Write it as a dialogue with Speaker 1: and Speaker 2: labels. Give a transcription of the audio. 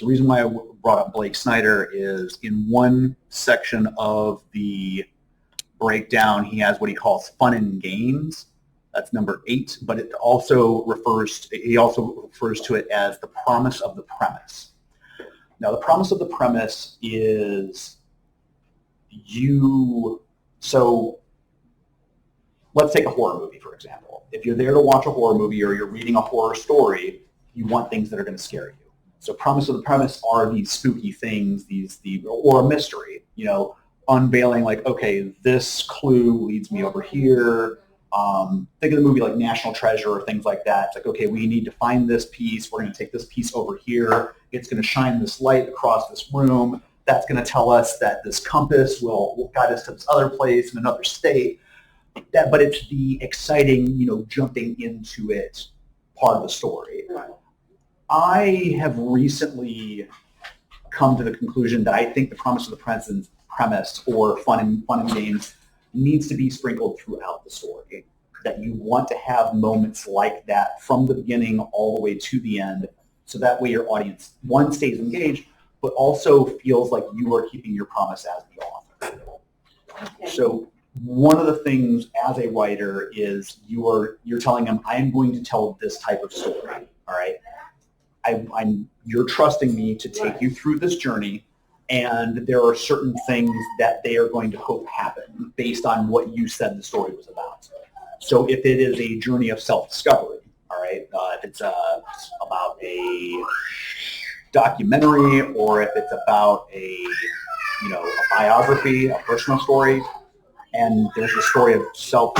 Speaker 1: The reason why I brought up Blake Snyder is in one section of the breakdown, he has what he calls fun and games. That's number 8, but he also refers to it as the promise of the premise. Now, the promise of the premise is so let's take a horror movie, for example. If you're there to watch a horror movie or you're reading a horror story, you want things that are going to scare you. So promise of the premise are these spooky things, or a mystery, unveiling like, okay, this clue leads me over here. Think of the movie like National Treasure or things like that. It's like, okay, we need to find this piece. We're going to take this piece over here. It's going to shine this light across this room. That's going to tell us that this compass will guide us to this other place in another state. But it's the exciting, jumping into it part of the story. I have recently come to the conclusion that I think the promise of the premise or fun and games needs to be sprinkled throughout the story. That you want to have moments like that from the beginning all the way to the end, so that way your audience, one, stays engaged, but also feels like you are keeping your promise as the author. Okay. So one of the things as a writer is you're telling them, I am going to tell this type of story. All right. You're trusting me to take you through this journey, and there are certain things that they are going to hope happen based on what you said the story was about. So if it is a journey of self-discovery, all right, if it's about a documentary, or if it's about a biography, a personal story, and there's a story of self